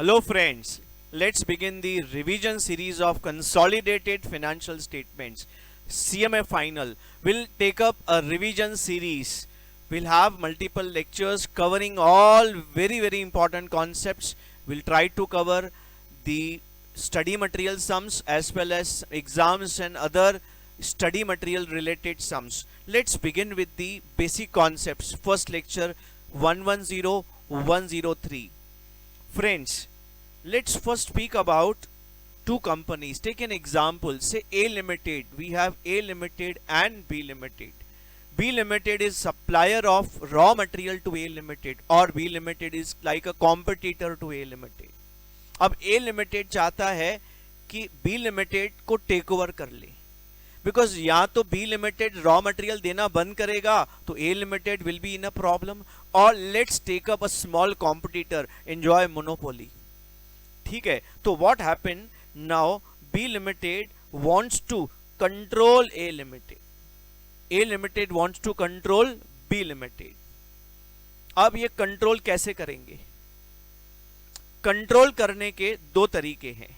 Hello friends, let's begin the revision series of consolidated financial statements. CMA final will take up a revision series. We'll have multiple lectures covering all very important concepts. We'll try to cover the study material sums as well as exams and other study material related sums. Let's begin with the basic concepts. First lecture 110 103. Friends, let's first speak about two companies. Take an example, say A Limited. We have A Limited and B Limited. B Limited is supplier of raw material to A Limited, or B Limited is like a competitor to A Limited. अब A Limited चाहता है कि B Limited को take over कर ले, because या तो B Limited raw material देना बंद करेगा तो A Limited will be in a problem, और let's take up a small competitor, enjoy monopoly. ठीक है, तो what happen now, B Limited wants to control A Limited. A Limited wants to control B Limited. अब ये control कैसे करेंगे? Control करने के दो तरीके हैं.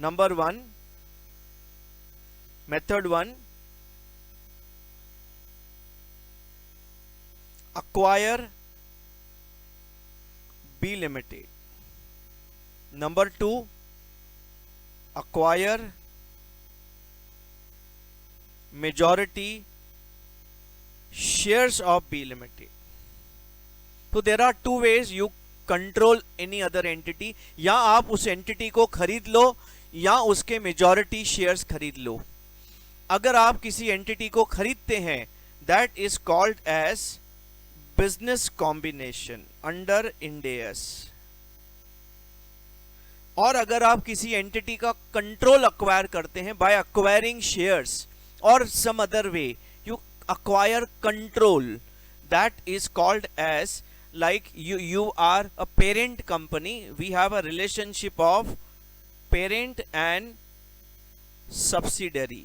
Number one, method one, acquire B Limited. Number two, acquire majority shares of B Limited. So there are two ways you control any other entity. या आप उस एंटिटी को खरीद लो या उसके मेजॉरिटी शेयर्स खरीद लो. अगर आप किसी एंटिटी को खरीदते हैं, that is called as business combination under Ind AS. और अगर आप किसी एंटिटी का कंट्रोल अक्वायर करते हैं बाय अक्वायरिंग शेयर्स और some other way, you acquire control, that is called as like you are a parent company. We have a relationship of parent and subsidiary.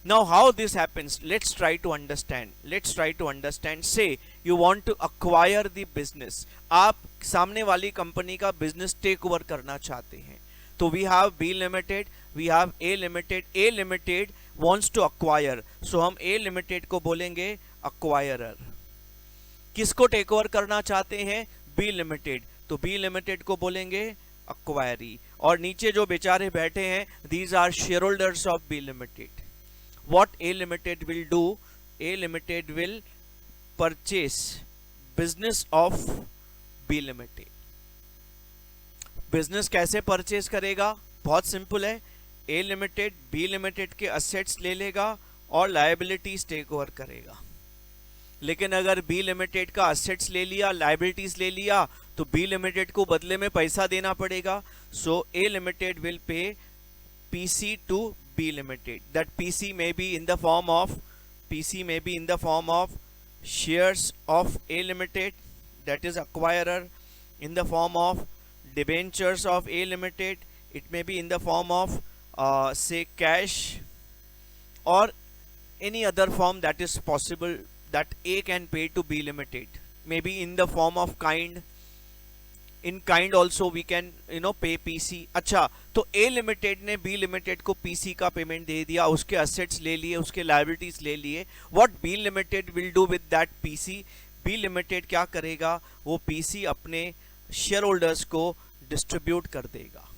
Now how this happens, let's try to understand. Say you want to acquire the business. आप सामने वाली company का business take over करना चाहते हैं. तो we have B Limited, we have A Limited. A Limited wants to acquire, so हम A Limited को बोलेंगे acquirer. किसको टेक ओवर करना चाहते हैं? B limited. तो बी लिमिटेड को बोलेंगे अक्वायरी. और नीचे जो बेचारे बैठे हैं, these are share holders of B limited. What A limited will do? A limited will purchase business of B limited. Business कैसे परचेस करेगा? बहुत सिंपल है. ए लिमिटेड बी लिमिटेड के असेट्स ले लेगा और लायबिलिटीज टेक ओवर करेगा. लेकिन अगर बी लिमिटेड का असेट्स ले लिया, लायबिलिटीज ले लिया, तो बी लिमिटेड को बदले में पैसा देना पड़ेगा. So A limited will pay PC to B limited. That PC may be in the form of shares of A limited, that is acquirer, in the form of debentures of A limited, it may be in the form of say cash, or any other form that is possible that A can pay to B Limited. Maybe in the form of kind. In kind also we can pay PC. अच्छा, तो A Limited ने B Limited को PC का payment दे दिया, उसके assets ले लिए, उसके लायबिलिटीज ले लिए. What B Limited will do with that PC? B Limited क्या करेगा? वो PC अपने शेयर होल्डर्स को डिस्ट्रीब्यूट कर देगा.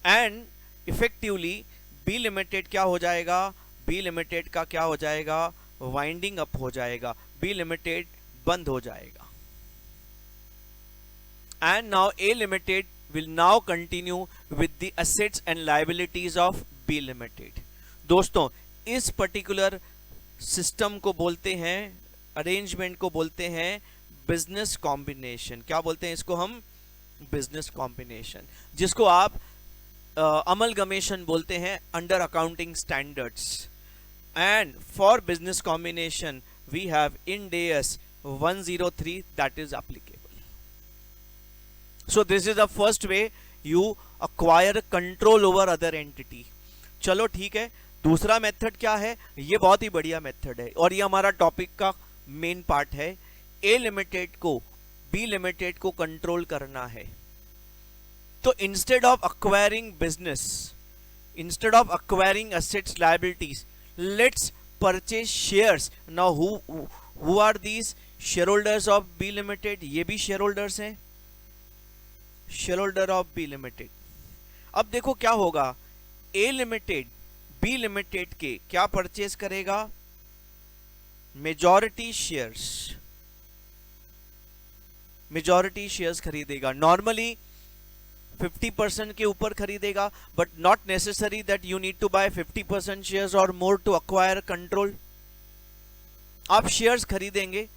एंड इफेक्टिवली बी लिमिटेड क्या हो जाएगा? बी लिमिटेड का क्या हो जाएगा? वाइंडिंग अप हो जाएगा. बी लिमिटेड बंद हो जाएगा. And now A limited will now continue with the assets and liabilities of B limited. दोस्तों, इस पर्टिकुलर सिस्टम को बोलते हैं, अरेंजमेंट को बोलते हैं बिजनेस कॉम्बिनेशन. क्या बोलते हैं इसको हम? बिजनेस कॉम्बिनेशन, जिसको आप अमलगमेशन बोलते हैं under accounting standards. And for business combination we have IND AS 103 that is applicable. So this is the first way you acquire control over other entity. चलो ठीक है. दूसरा मेथड क्या है? ये बहुत ही बढ़िया मेथड है और ये हमारा टॉपिक का मेन पार्ट है. ए लिमिटेड को बी लिमिटेड को कंट्रोल करना है। तो instead of acquiring business, instead of acquiring assets liabilities, let's purchase shares. Now who are these shareholders of B limited? ये भी shareholders हैं, shareholder of B limited। अब देखो क्या होगा, A limited B limited के क्या परचेज करेगा, मेजॉरिटी शेयर्स खरीदेगा। नॉर्मली 50% के ऊपर खरीदेगा, but not necessary that you need to buy 50% shares और मोर टू अक्वायर कंट्रोल। आप शेयर्स खरीदेंगे,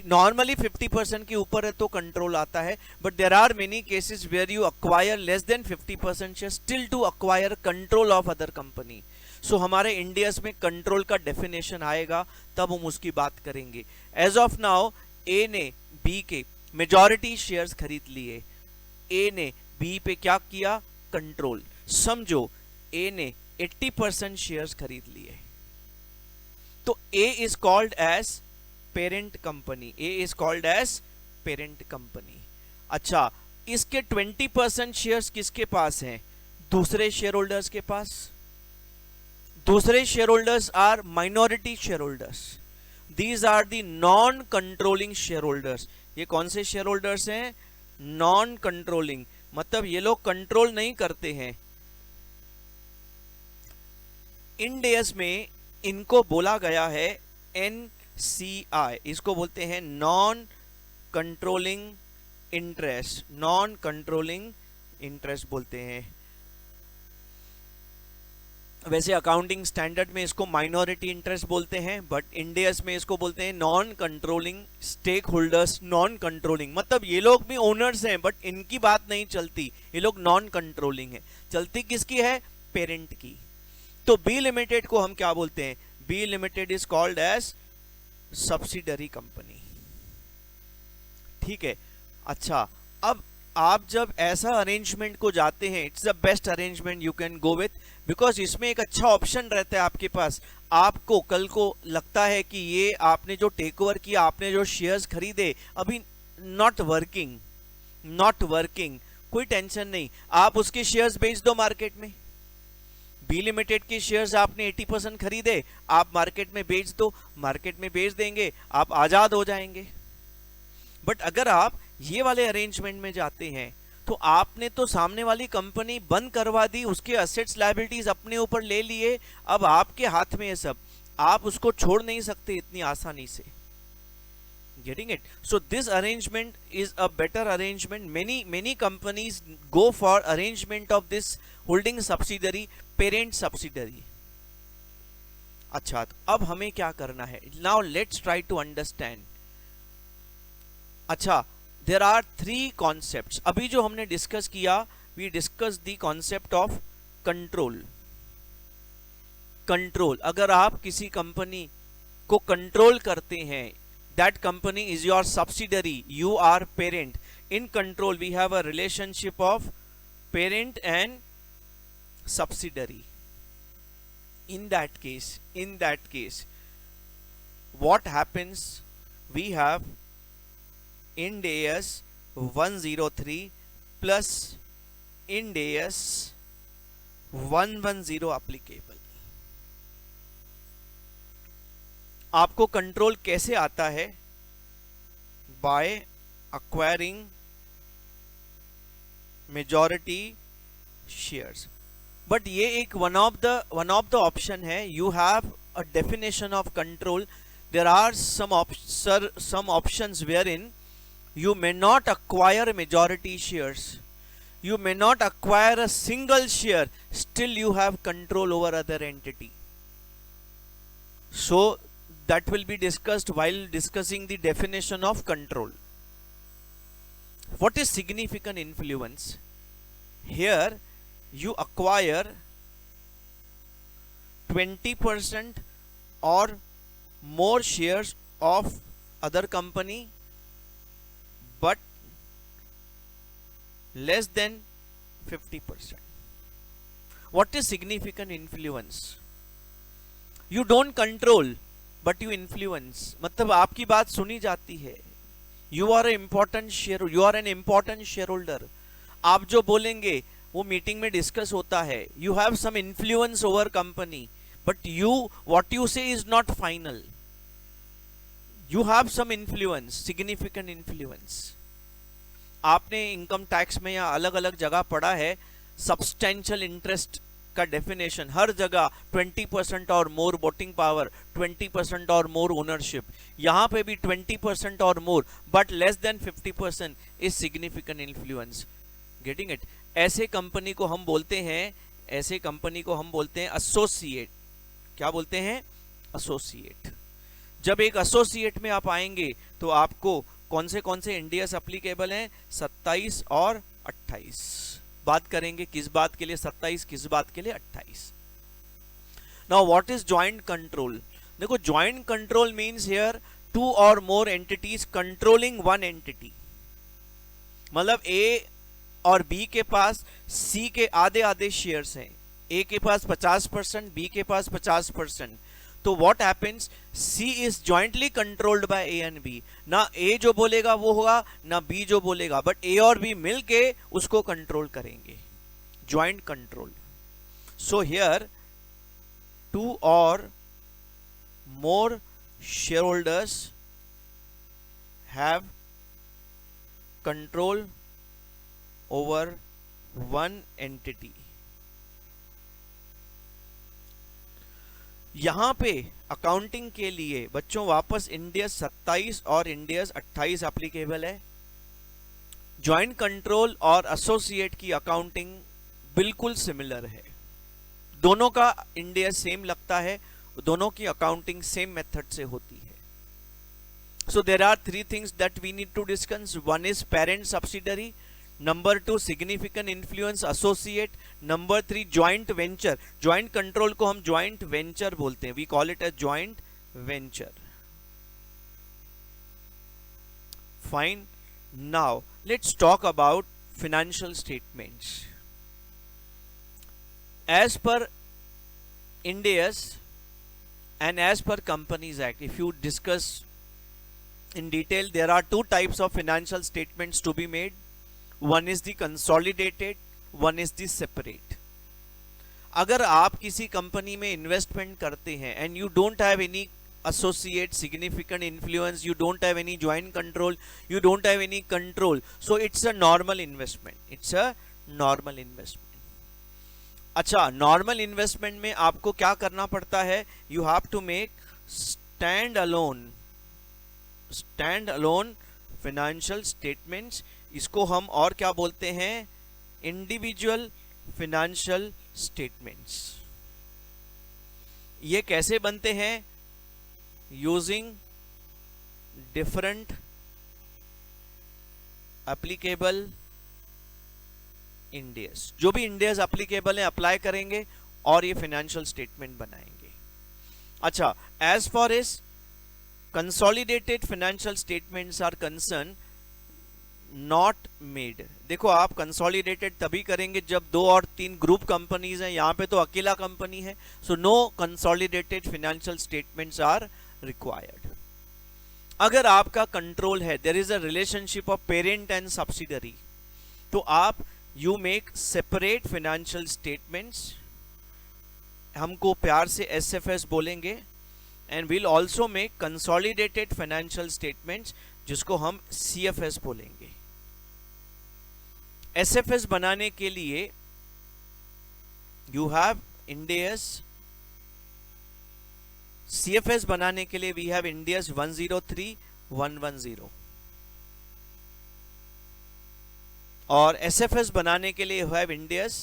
नॉर्मली 50% के ऊपर है तो कंट्रोल आता है, but there are many cases where you acquire less than 50% share still to acquire control of other company. So हमारे इंडियस में कंट्रोल का डेफिनेशन आएगा, तब हम उसकी बात करेंगे। एज ऑफ नाउ ए ने बी के मेजॉरिटी शेयर्स खरीद लिए, ए ने बी पे क्या किया, कंट्रोल। समझो ए ने 80% शेयर्स खरीद लिए, तो A is called as parent company, A is called as parent company. अच्छा, इसके 20% शेयर्स किसके पास हैं, दूसरे शेयर होल्डर्स के पास। दूसरे share holders are minority share holders, these are the non controlling share holders. ये कौन से शेयर होल्डर्स हैं, नॉन कंट्रोलिंग, मतलब ये लोग कंट्रोल नहीं करते हैं। इंड एस में इनको बोला गया है NCI, इसको बोलते हैं non controlling interest, non controlling interest बोलते हैं। वैसे अकाउंटिंग स्टैंडर्ड में इसको माइनॉरिटी इंटरेस्ट बोलते हैं, बट इंडियस में इसको बोलते हैं non controlling stake holders. Non controlling मतलब ये लोग भी ओनर्स हैं, बट इनकी बात नहीं चलती, ये लोग नॉन कंट्रोलिंग है। चलती किसकी है, पेरेंट की। तो बी लिमिटेड को हम क्या बोलते हैं, B limited is called as subsidiary company. ठीक है। अच्छा, अब आप जब ऐसा अरेंजमेंट को जाते हैं, it's the best arrangement you can go with, because इसमें एक अच्छा ऑप्शन रहता है आपके पास। आपको कल को लगता है कि ये आपने जो टेक ओवर किया, आपने जो शेयर्स खरीदे अभी नॉट वर्किंग, कोई टेंशन नहीं, आप उसके शेयर्स बेच दो मार्केट में। बी लिमिटेड के शेयर्स आपने 80% खरीदे, आप मार्केट में बेच दो, मार्केट में बेच देंगे, आप आजाद हो जाएंगे। बट अगर आप ये वाले अरेंजमेंट में जाते हैं तो आपने तो सामने वाली कंपनी बंद करवा दी, उसके असेट्स लायबिलिटीज अपने ऊपर ले लिए, अब आपके हाथ में है सब, आप उसको छोड़ नहीं सकते इतनी आसानी से। Getting it? So this arrangement is a better arrangement. Many companies go for arrangement of this holding subsidiary, parent subsidiary. अच्छा, तो अब हमें क्या करना है? Now let's try to understand. अच्छा, there are three concepts. अभी जो हमने डिस्कस किया, we discussed the concept of control. Control, अगर आप किसी कंपनी को कंट्रोल करते हैं, that company is your subsidiary, you are parent. In control we have a relationship of parent and subsidiary. In that case what happens, we have Ind AS 103 plus Ind AS 110 applicable. आपको control कैसे आता है, by acquiring majority shares. But ये एक one of the option है। You have a definition of control, there are some options wherein you may not acquire majority shares, you may not acquire a single share, still you have control over other entity. So that will be discussed while discussing the definition of control. What is significant influence? Here you acquire 20% or more shares of other company, but less than 50%. What is significant influence? You don't control but you influence, मतलब आपकी बात सुनी जाती है, you are you are an important share holder. आप जो बोलेंगे वो मीटिंग में डिस्कस होता है, you have some influence over company, but you what you say is not final, you have some influence, significant influence. आपने इनकम टैक्स में या अलग अलग जगह पढ़ा है सब्सटेंशियल इंटरेस्ट का डेफिनेशन, हर जगह 20% और मोर वोटिंग पावर, 20% और मोर ओनरशिप, यहां पे भी 20% और more but less than 50% is significant influence. Getting it? ऐसे कंपनी को हम बोलते हैं, ऐसे कंपनी को हम बोलते हैं एसोसिएट। क्या बोलते हैं? एसोसिएट। जब एक एसोसिएट में आप आएंगे तो आपको कौन से इंडियस एप्लीकेबल हैं? 27 और 28। बात करेंगे किस बात के लिए 27, किस बात के लिए 28। Now what is joint control? देखो, जॉइंट कंट्रोल मींस हियर 2 और more entities controlling one entity. मतलब ए और बी के पास सी के आधे आधे शेयर्स हैं, ए के पास 50%, बी के पास 50%। तो what happens, C is jointly controlled by A and B. ना ए जो बोलेगा वो होगा, ना बी जो बोलेगा, बट ए और बी मिलके उसको कंट्रोल करेंगे, जॉइंट कंट्रोल। सो हियर 2 और मोर share holders have control over one entity. यहां पे अकाउंटिंग के लिए बच्चों वापस इंडियस 27 और इंडियस 28 एप्लीकेबल है। जॉइंट कंट्रोल और एसोसिएट की अकाउंटिंग बिल्कुल सिमिलर है, दोनों का इंडियस सेम लगता है, दोनों की अकाउंटिंग सेम मेथड से होती है। So there are 3 things that we need to discuss. One is parent subsidiary, number 2 significant influence associate, number 3 joint venture. Joint control को हम ज्वाइंट वेंचर बोलते हैं, we call it as joint venture. Fine, now let's talk about financial statements. As per Ind AS and as per Companies Act, if you discuss in detail, there are 2 types of financial statements to be made. One is the consolidated, one is the separate. अगर आप किसी company में investment करते हैं and you don't have any associate significant influence, you don't have any joint control, you don't have any control, so it's a normal investment, it's a normal investment. अच्छा, normal investment में आपको क्या करना पड़ता है? You have to make stand alone financial statements. इसको हम और क्या बोलते हैं? Individual financial statements. ये कैसे बनते हैं? Using different applicable Ind AS. जो भी इंडियस एप्लीकेबल है अप्लाई करेंगे और ये फाइनेंशियल स्टेटमेंट बनाएंगे। अच्छा, as far as consolidated financial statements are concern, not made. देखो, आप कंसोलिडेटेड तभी करेंगे जब 2 और 3 ग्रुप कंपनीज हैं, यहां पे तो अकेला कंपनी है, so no consolidated financial statements are required. अगर आपका कंट्रोल है, there is a relationship of parent and subsidiary, तो आप you make separate financial statements, हमको प्यार से SFS बोलेंगे, and will also make consolidated financial statements, जिसको हम CFS बोलेंगे। SFS बनाने के लिए you have Ind AS, CFS बनाने के लिए वी हैव Ind AS 103-110, और SFS बनाने के लिए you have Ind AS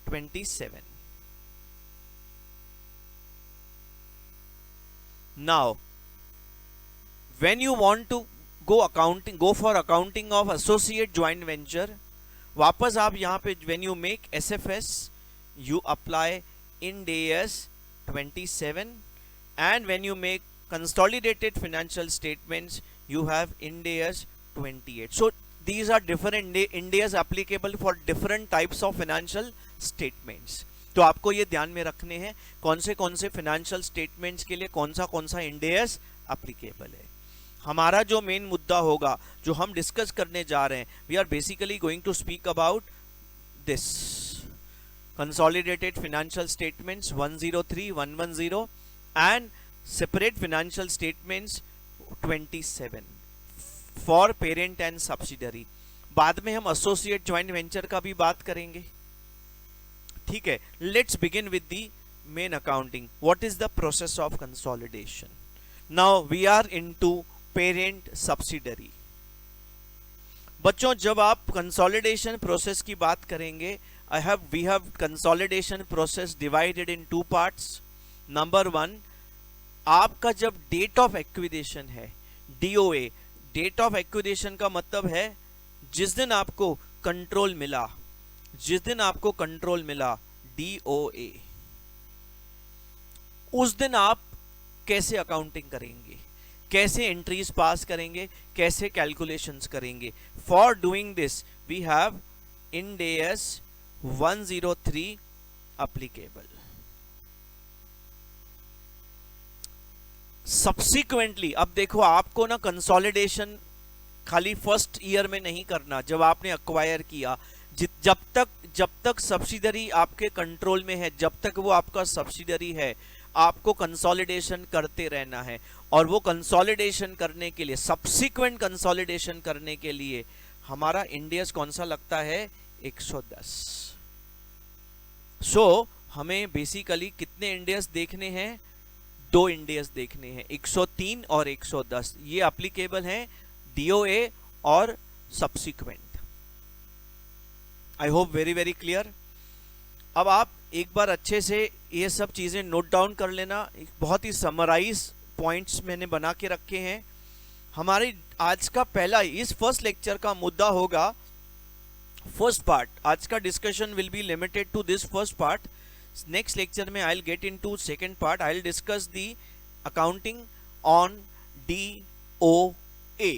27. Now, when you want to go for accounting of associate joint venture, वापस आप यहाँ पे when you make SFS, you apply Ind AS 27, and when you make consolidated financial statements, you have Ind AS 28. So these are different Ind AS applicable for different types of financial statements. तो आपको ये ध्यान में रखने हैं कौन से financial statements के लिए कौन सा Ind AS applicable है। हमारा जो मेन मुद्दा होगा, जो हम डिस्कस करने जा रहे हैं, we are basically going to speak about this consolidated financial statements 103 110 and separate financial statements 27 for parent and subsidiary. बाद में हम associate joint venture का भी बात करेंगे, ठीक है. Let's begin with the main accounting. What is the process of consolidation? Now we are into parent subsidiary. बच्चों, जब आप कंसोलिडेशन प्रोसेस की बात करेंगे, we have consolidation process divided in two parts. Number one, आपका जब डेट ऑफ एक्विजिशन है, DOA, date of acquisition का मतलब है जिस दिन आपको कंट्रोल मिला, जिस दिन आपको कंट्रोल मिला, DOA, उस दिन आप कैसे अकाउंटिंग करेंगे, कैसे एंट्रीज पास करेंगे, कैसे कैलकुलेशंस करेंगे. For doing this we have Ind AS 103 applicable. Subsequently, अब देखो, आपको ना कंसोलिडेशन खाली फर्स्ट ईयर में नहीं करना. जब आपने अक्वायर किया, जब तक सब्सिडरी आपके कंट्रोल में है, जब तक वो आपका सब्सिडरी है, आपको कंसोलिडेशन करते रहना है. और वो कंसोलिडेशन करने के लिए, सब्सिक्वेंट कंसोलिडेशन करने के लिए हमारा इंडियस कौन सा लगता है, 110. सो हमें बेसिकली कितने इंडियस देखने हैं, 2 इंडियस देखने हैं, 103 और 110. ये एप्लीकेबल हैं DOA और subsequent. I hope very very clear. अब आप एक बार अच्छे से ये सब चीजें नोट डाउन कर लेना. बहुत ही समराइज पॉइंट्स मैंने बना के रखे हैं. हमारे आज का पहला, इस फर्स्ट लेक्चर का मुद्दा होगा फर्स्ट पार्ट. आज का discussion will be limited to this first part. Next lecture में I will get into second part. I will discuss the accounting on DOA.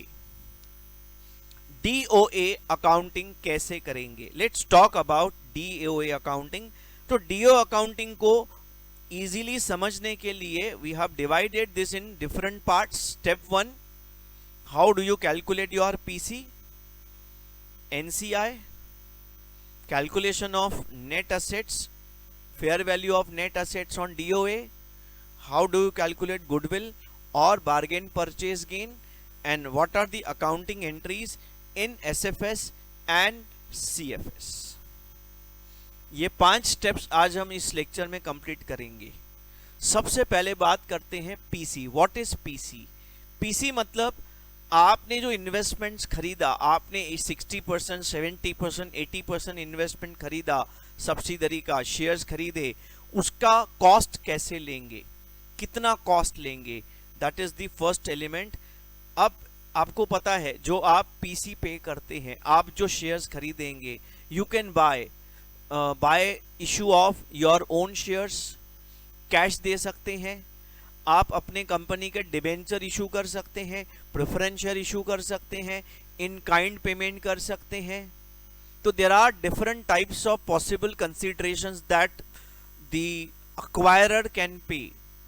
DOA accounting कैसे करेंगे, let's talk about DOA accounting. तो DOA accounting को easily समझने के लिए we have divided this in different parts. Step 1, how do you calculate your PC, NCI, calculation of net assets, fair value of net assets on DOA, how do you calculate goodwill or bargain purchase gain, and what are the accounting entries in SFS and CFS. ये 5 steps आज हम इस lecture में complete करेंगे. सबसे पहले बात करते हैं PC. What is PC? PC मतलब आपने जो इन्वेस्टमेंट्स खरीदा, आपने 60%, 70%, 80% इन्वेस्टमेंट खरीदा, सब्सिडरी का शेयर्स खरीदे, उसका कॉस्ट कैसे लेंगे, कितना कॉस्ट लेंगे, that is the first element. अब आपको पता है जो आप PC पे करते हैं, आप जो शेयर्स खरीदेंगे, you can buy issue of your own shares, cash दे सकते हैं, आप अपने कंपनी के डिबेंचर इशू कर सकते हैं, प्रेफरेंस शेयर इशू कर सकते हैं, इन काइंड पेमेंट कर सकते हैं. तो there are different types of possible considerations that the acquirer can pay,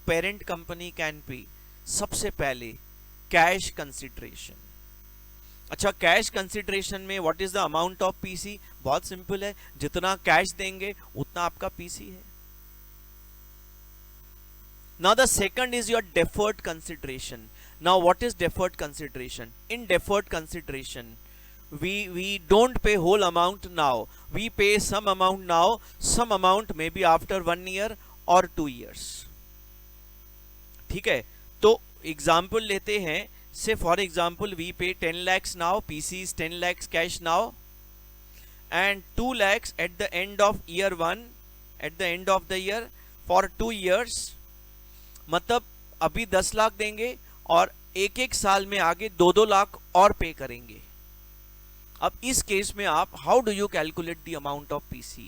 parent company can pay. सबसे पहले कैश कंसिडरेशन. अच्छा, कैश कंसिडरेशन में what is the amount of PC? बहुत सिंपल है, जितना कैश देंगे उतना आपका PC है. Now the second is your deferred consideration. Now what is deferred consideration? In deferred consideration, we don't pay whole amount now. We pay some amount now, some amount maybe after 1 year or 2 years. ठीक है, तो example लेते हैं. Say for example we pay 10 lakhs now, PC is 10 lakhs cash now, and 2 lakhs at the end of year 1, at the end of the year for 2 years. मतलब अभी 10 लाख देंगे और एक साल में आगे 2-2 लाख और पे करेंगे. अब इस केस में आप how do you calculate the amount of PC?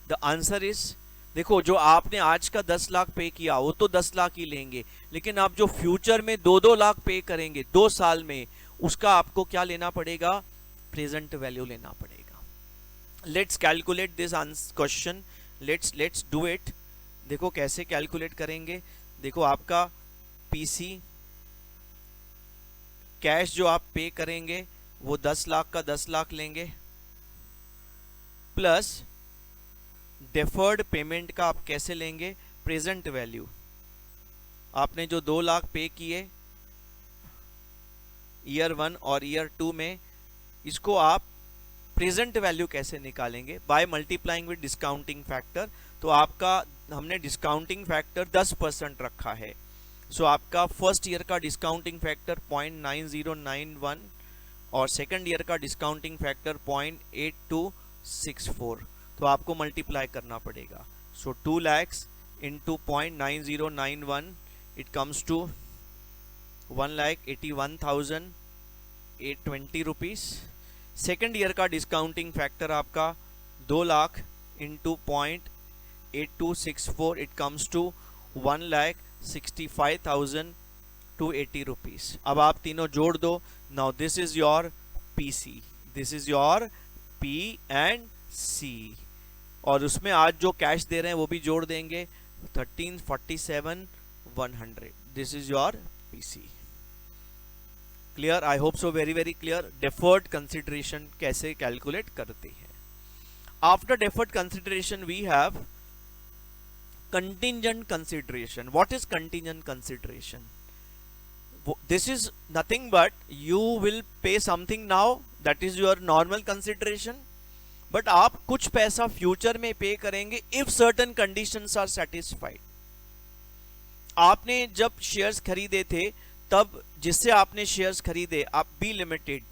The answer is, देखो, जो आपने आज का 10 लाख पे किया वो तो 10 लाख ही लेंगे, लेकिन आप जो फ्यूचर में 2-2 लाख पे करेंगे 2 साल में, उसका आपको क्या लेना पड़ेगा? प्रेजेंट वैल्यू लेना पड़ेगा. Let's calculate this question. Let's do it. देखो कैसे कैलकुलेट करेंगे. देखो आपका PC कैश जो आप पे करेंगे वो 10 लाख का 10 लाख लेंगे, प्लस डेफर्ड पेमेंट का आप कैसे लेंगे, प्रेजेंट वैल्यू। आपने जो 2 लाख पे किए ईयर 1 और ईयर 2 में, इसको आप प्रेजेंट वैल्यू कैसे निकालेंगे, by multiplying with discounting factor. तो आपका हमने डिस्काउंटिंग फैक्टर 10% रखा है, सो आपका फर्स्ट ईयर का डिस्काउंटिंग फैक्टर 0.9091 और सेकंड ईयर का डिस्काउंटिंग फैक्टर 0.8264, तो आपको मल्टीप्लाई करना पड़ेगा। So 2 lakhs into 0.9091 it comes to 1,81,820 rupees. Second year का डिस्काउंटिंग फैक्टर आपका 2 lakh into 0.8264 it comes to 1,65,280 rupees. अब आप तीनों जोड़ दो। Now this is your PC, this is your P and C, और उसमें आज जो कैश दे रहे हैं वो भी जोड़ देंगे 1347,100। This is your PC. Clear? I hope so, very very clear. Deferred consideration कैसे कैलकुलेट करते हैं। After deferred consideration we have contingent consideration. What is contingent consideration? This is nothing but you will pay something now, that is your normal consideration, but आप कुछ पैसा future में पे करेंगे if certain conditions are satisfied. आपने जब shares खरीदे थे तब जिससे आपने शेयर्स खरीदे, आप बी लिमिटेड,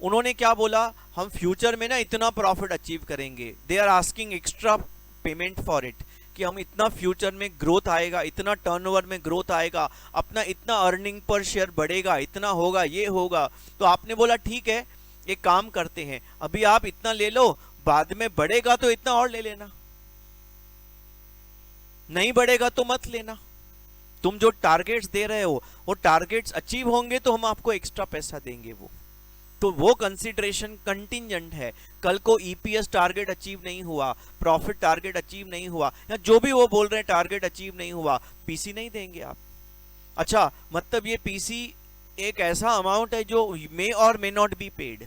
उन्होंने क्या बोला, हम फ्यूचर में ना इतना प्रॉफिट अचीव करेंगे। They are asking extra payment for it, कि हम इतना फ्यूचर में ग्रोथ आएगा, इतना टर्नओवर में ग्रोथ आएगा, अपना इतना अर्निंग पर शेयर बढ़ेगा, इतना होगा, ये होगा। तो आपने बोला ठीक है, एक काम करते हैं, अभी आप इतना ले लो, बाद में बढ़ेगा तो इतना और ले लेना, नहीं बढ़ेगा तो मत लेना। तुम जो टारगेट्स दे रहे हो वो टारगेट्स अचीव होंगे तो हम आपको एक्स्ट्रा पैसा देंगे। वो कंसिडरेशन कंटिंजेंट है। कल को ईपीएस टारगेट अचीव नहीं हुआ, प्रॉफिट टारगेट अचीव नहीं हुआ, या जो भी वो बोल रहे हैं टारगेट अचीव नहीं हुआ, पीसी नहीं देंगे आप। अच्छा, मतलब ये पीसी एक ऐसा अमाउंट है जो मे और मे नॉट बी पेड।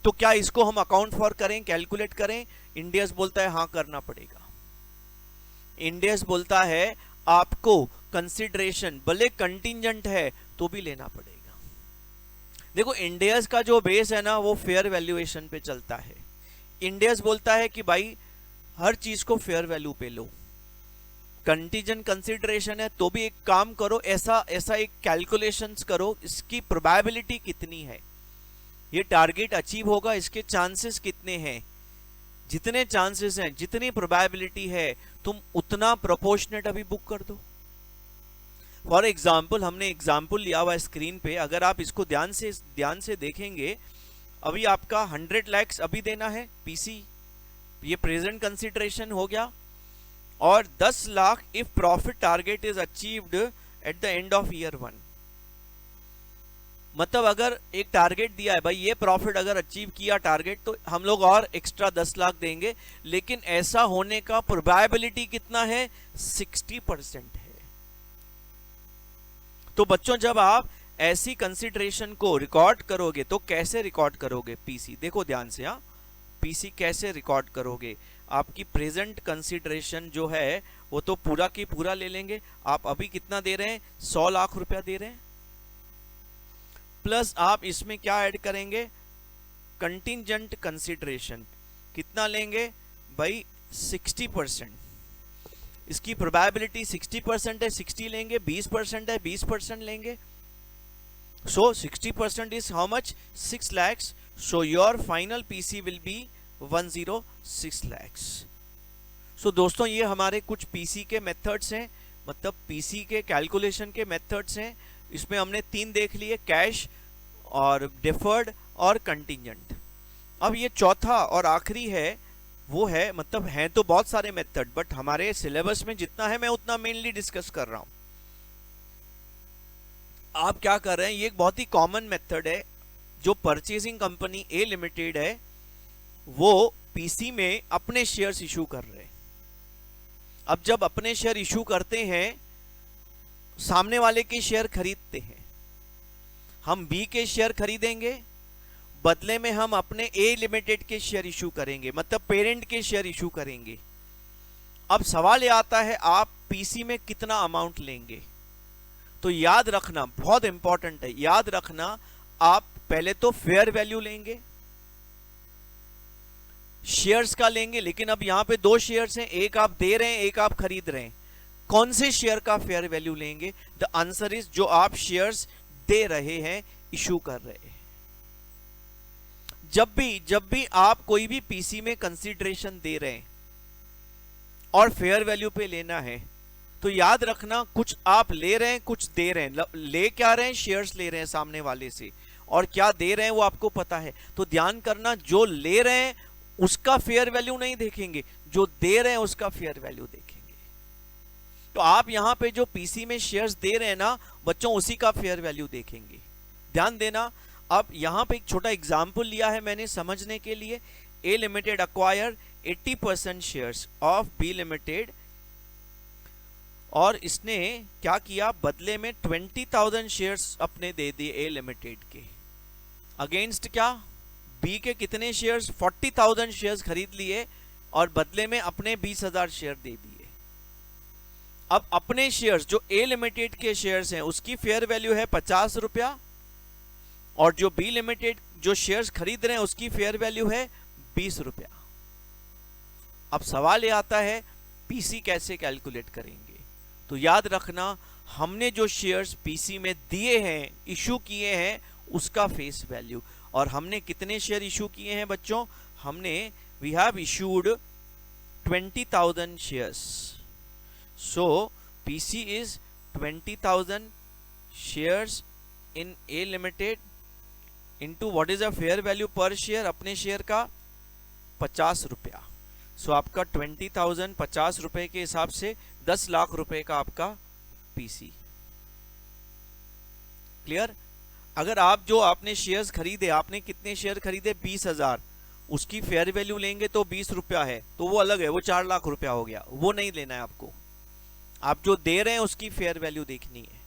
तो क्या इसको हम अकाउंट फॉर करें, कैलकुलेट करें? इंडियस बोलता है हाँ करना पड़ेगा। इंडियस बोलता है आपको कंसिडरेशन भले कंटिंजेंट है तो भी लेना पड़ेगा। देखो, इंडियस का जो बेस है ना वो फेयर वैल्यूएशन पे चलता है। इंडियस बोलता है कि भाई हर चीज को फेयर वैल्यू पे लो। कंटीजेंट कंसिडरेशन है तो भी एक काम करो, ऐसा एक कैलकुलेशंस करो, इसकी प्रोबेबिलिटी कितनी है, ये टारगेट अचीव होगा, इसके चांसेस कितने हैं। जितने चांसेस हैं, जितनी प्रोबेबिलिटी है, तुम उतना प्रोपोर्शनेट अभी बुक कर दो। फॉर एग्जाम्पल, हमने एग्जाम्पल लिया हुआ है स्क्रीन पे, अगर आप इसको ध्यान से देखेंगे, अभी आपका 100 lakhs अभी देना है पीसी, ये प्रेजेंट कंसिडरेशन हो गया, और 10 lakh if profit target is achieved at the end of year 1। मतलब अगर एक टारगेट दिया है भाई, ये प्रॉफिट अगर अचीव किया टारगेट तो हम लोग और एक्स्ट्रा 10 लाख देंगे, लेकिन ऐसा होने का प्रोबेबिलिटी कितना है? 60% है। तो बच्चों, जब आप ऐसी कंसिडरेशन को रिकॉर्ड करोगे तो कैसे रिकॉर्ड करोगे पीसी? देखो ध्यान से, हाँ, पीसी कैसे रिकॉर्ड करोगे? आपकी प्रेजेंट कंसिडरेशन जो है वो तो पूरा की पूरा ले लेंगे। आप अभी कितना दे रहे हैं? 100 लाख रुपया दे रहे हैं, प्लस आप इसमें क्या ऐड करेंगे? कंटिंजेंट कंसिडरेशन कितना लेंगे भाई? 60%। इसकी प्रोबेबिलिटी 60% है, 60 लेंगे, 20% है, 20% लेंगे। सो 60% is how much? 6 lakhs. So your final PC will be 106 lakhs. सो दोस्तों, ये हमारे कुछ पीसी के मेथड्स हैं, मतलब पीसी के कैलकुलेशन के मेथड्स हैं। इसमें हमने 3 देख लिए, कैश और डिफर्ड और कंटिंजेंट। अब ये चौथा और आखिरी है, वो है, मतलब हैं तो बहुत सारे मेथड, बट हमारे सिलेबस में जितना है मैं उतना मेनली डिस्कस कर रहा हूं। आप क्या कर रहे हैं, ये एक बहुत ही कॉमन मेथड है। जो परचेजिंग कंपनी ए लिमिटेड है वो पीसी में अपने शेयर्स इशू कर रहे हैं। अब जब अपने शेयर इशू करते हैं, सामने वाले के शेयर खरीदते हैं, हम बी के शेयर खरीदेंगे, बदले में हम अपने ए लिमिटेड के शेयर इशू करेंगे, मतलब पेरेंट के शेयर इशू करेंगे। अब सवाल ये आता है आप पीसी में कितना अमाउंट लेंगे। तो याद रखना, बहुत इंपॉर्टेंट है, याद रखना, आप पहले तो फेयर वैल्यू लेंगे, शेयर्स का लेंगे, लेकिन अब यहां पे दो शेयर्स हैं, एक आप दे रहे हैं, एक आप खरीद रहे हैं। कौन से शेयर का फेयर वैल्यू लेंगे? द आंसर इज जो आप शेयर्स दे रहे हैं, इशू कर रहे हैं। जब भी आप कोई भी पीसी में कंसीडरेशन दे रहे हैं और फेयर वैल्यू पे लेना है, तो याद रखना कुछ आप ले रहे हैं, कुछ दे रहे हैं। ले क्या रहे हैं? शेयर्स ले रहे हैं सामने वाले से, और क्या दे रहे हैं वो आपको पता है। तो ध्यान करना, जो ले रहे हैं उसका फेयर वैल्यू नहीं देखेंगे, जो दे रहे हैं उसका फेयर वैल्यू देखेंगे। तो आप यहां पे जो पीसी में शेयर्स दे रहे हैं ना बच्चों, उसी का फेयर वैल्यू देखेंगे। ध्यान देना। अब यहां पे एक छोटा एग्जांपल लिया है मैंने समझने के लिए। A limited acquire 80% shares of B limited, और इसने क्या किया, बदले में 20,000 शेयर्स अपने दे दिए ए लिमिटेड के। अगेंस्ट क्या? बी के कितने शेयर्स? 40,000 शेयर्स खरीद लिए और बदले में अपने 20,000 शेयर दे दिए। अब अपने शेयर्स जो ए लिमिटेड के शेयर्स हैं उसकी फेयर वैल्यू है 50 रुपया, और जो बी लिमिटेड जो शेयर्स खरीद रहे हैं उसकी फेयर वैल्यू है 20 रुपया। अब सवाल ये आता है पीसी कैसे कैलकुलेट करेंगे? तो याद रखना, हमने जो शेयर्स पीसी में दिए हैं, इशू किए हैं, उसका फेस वैल्यू। और हमने कितने शेयर इशू किए हैं बच्चों? हमने we have issued 20,000 shares. So PC is 20,000 shares in A limited into what is a fair value per share? अपने शेयर का 50 रुपया। सो आपका 20,000 50 रुपए के हिसाब से 10 लाख रुपए का आपका पीसी। क्लियर? अगर आप जो आपने शेयर्स खरीदे, आपने कितने शेयर खरीदे? 20,000, उसकी फेयर वैल्यू लेंगे तो 20 रुपया है, तो वो अलग है, वो 4 लाख रुपया हो गया, वो नहीं लेना है आपको। आप जो दे रहे हैं उसकी फेयर वैल्यू देखनी है।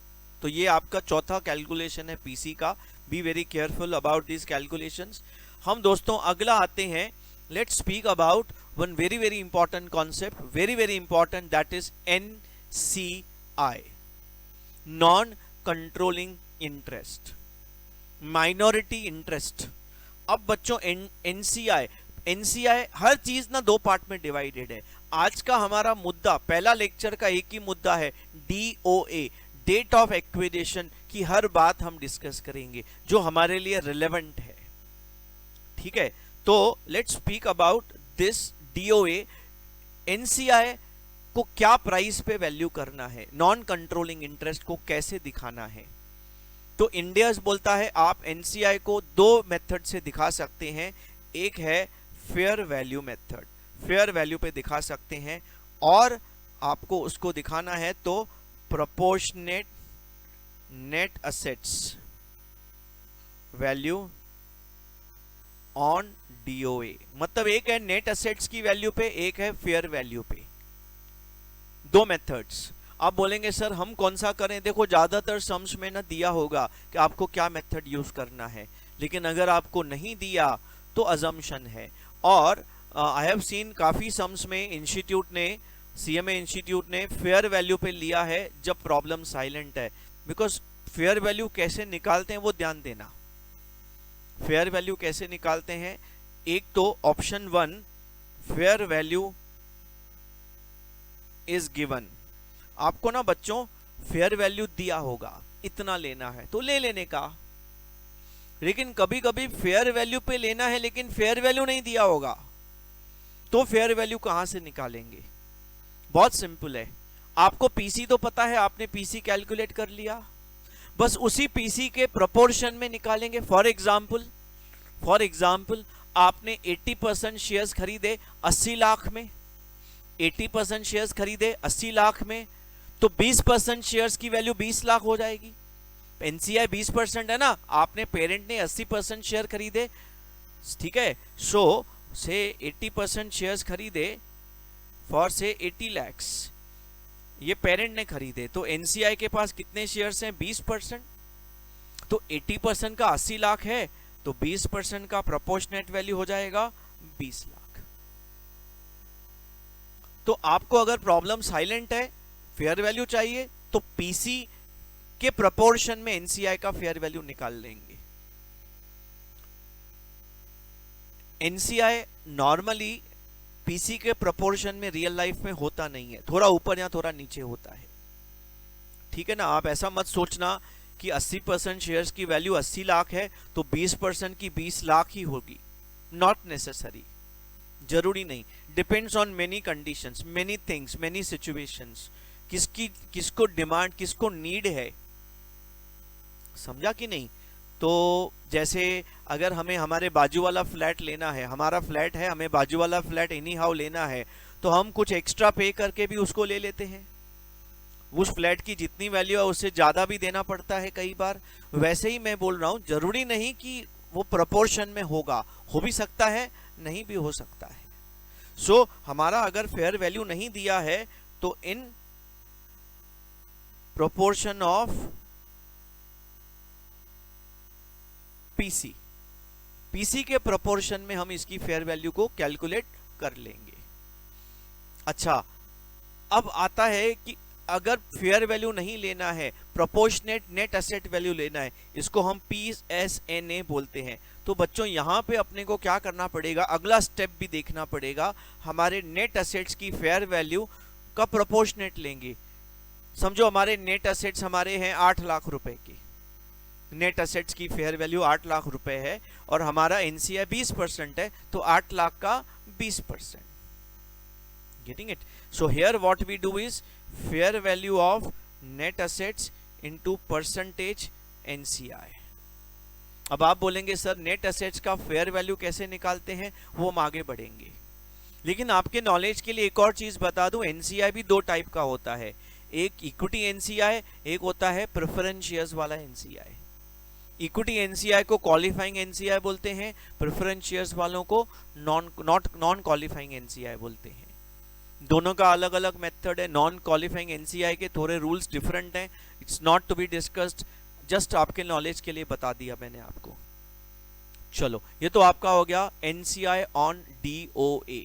तो ये आपका चौथा कैलकुलेशन है पीसी का। Be very careful about this calculations. हम दोस्तों अगला आते हैं, let's speak about one very very important concept, very very important, that is NCI, non controlling interest, minority interest. अब बच्चों एनसीआई हर चीज ना दो पार्ट में डिवाइडेड है। आज का हमारा मुद्दा, पहला लेक्चर का एक ही मुद्दा है, DOA, डेट ऑफ एक्विजिशन की हर बात हम डिस्कस करेंगे जो हमारे लिए रिलेवेंट है। ठीक है, तो let's speak about this DOA। NCI को क्या प्राइस पे वैल्यू करना है, नॉन कंट्रोलिंग इंटरेस्ट को कैसे दिखाना है। तो इंडियस बोलता है आप एनसीआई को दो मेथड से दिखा सकते हैं। एक है fair value method, fair value पे दिखा सकते हैं, और आपको उसको दिखाना है तो proportionate net assets value on DOA। मतलब एक है नेट असेट्स की वैल्यू पे, एक है फेयर वैल्यू पे, दो मेथड्स। आप बोलेंगे सर हम कौन सा करें? देखो ज्यादातर सम्स में ना दिया होगा कि आपको क्या मेथड यूज करना है, लेकिन अगर आपको नहीं दिया तो अजम्पशन है। और आई हैव सीन काफी सम्स में इंस्टीट्यूट ने, CMA इंस्टीट्यूट ने फेयर वैल्यू पे लिया है जब प्रॉब्लम साइलेंट है। बिकॉज फेयर वैल्यू कैसे निकालते हैं वो ध्यान देना। फेयर वैल्यू कैसे निकालते हैं? एक तो option 1, fair value is given. आपको ना बच्चों फेयर वैल्यू दिया होगा, इतना लेना है तो ले लेने का, लेकिन कभी कभी फेयर वैल्यू पे लेना है लेकिन फेयर वैल्यू नहीं दिया होगा, तो फेयर वैल्यू कहां से निकालेंगे? बहुत सिंपल है, आपको पीसी तो पता है, आपने पीसी कैलकुलेट कर लिया, बस उसी पीसी के प्रोपोर्शन में निकालेंगे। फॉर एग्जाम्पल आपने 80% शेयर्स खरीदे 80 लाख में, 80% शेयर्स खरीदे 80 लाख में, तो 20% शेयर्स की वैल्यू 20 लाख हो जाएगी। एनसीआई 20% है ना, आपने पेरेंट ने 80% शेयर खरीदे, ठीक है। सो से 80% शेयर्स खरीदे फॉर से 80 लैक्स, ये पेरेंट ने खरीदे, तो एनसीआई के पास कितने शेयर्स हैं? 20%। तो 80% का 80 लाख है, तो 20% का प्रोपोर्शनेट वैल्यू हो जाएगा 20 लाख। तो आपको अगर प्रॉब्लम साइलेंट है, फेयर वैल्यू चाहिए, तो पीसी के प्रोपोर्शन में एनसीआई का फेयर वैल्यू निकाल लेंगे। एनसीआई नॉर्मली पीसी के प्रोपोर्शन में रियल लाइफ में होता नहीं है, थोड़ा ऊपर या थोड़ा नीचे होता है, ठीक है ना। आप ऐसा मत सोचना कि 80% शेयर्स की वैल्यू 80 लाख है तो 20% की 20 लाख ही होगी, नॉट नेसेसरी, जरूरी नहीं। Depends on many conditions, many things, many situations, किसको डिमांड, किसको नीड है, समझा कि नहीं। तो जैसे अगर हमें हमारे बाजू वाला फ्लैट लेना है, हमारा फ्लैट है, हमें बाजू वाला फ्लैट एनी हाउ लेना है, तो हम कुछ एक्स्ट्रा पे करके भी उसको ले लेते हैं। उस फ्लैट की जितनी वैल्यू है उससे ज्यादा भी देना पड़ता है कई बार। वैसे ही मैं बोल रहा हूं, जरूरी नहीं कि वो प्रोपोर्शन में होगा, हो भी सकता है, नहीं भी हो सकता है। सो हमारा अगर फेयर वैल्यू नहीं दिया है तो in proportion of PC, PC के प्रोपोर्शन में हम इसकी फेयर वैल्यू को कैलकुलेट कर लेंगे। अच्छा, अब आता है कि अगर फेयर वैल्यू नहीं लेना है, प्रोपोर्शनेट नेट एसेट वैल्यू लेना है, इसको हम PSNA बोलते हैं। तो बच्चों यहां पे अपने को क्या करना पड़ेगा, अगला स्टेप भी देखना पड़ेगा। हमारे नेट एसेट्स की फेयर वैल्यू का प्रोपोर्शनेट लेंगे। समझो हमारे नेट एसेट्स हमारे हैं 8 लाख रुपए की, नेट एसेट्स की फेयर वैल्यू 8 लाख रुपए है और हमारा एनसीआई 20% है, तो 8 लाख का 20%। Getting it? So here what we do is fair value of net assets into percentage NCI. अब आप बोलेंगे सर नेट एसेट्स का फेयर वैल्यू कैसे निकालते हैं, वो हम आगे बढ़ेंगे। लेकिन आपके नॉलेज के लिए एक और चीज बता दूं, एनसीआई भी दो टाइप का होता है, एक इक्विटी एनसीआई, एक होता है प्रेफरेंस शेयर्स वाला एनसीआई। इक्विटी एनसीआई को क्वालिफाइंग एनसीआई बोलते हैं, प्रेफरेंस शेयर्स वालों को नॉन क्वालिफाइंग एनसीआई बोलते हैं। दोनों का अलग अलग मेथड है। नॉन क्वालिफाइंग एनसीआई के थोड़े रूल्स डिफरेंट हैं, it's not to be discussed, just आपके नॉलेज के लिए बता दिया मैंने आपको। चलो, ये तो आपका हो गया एनसीआई ऑन डीओए।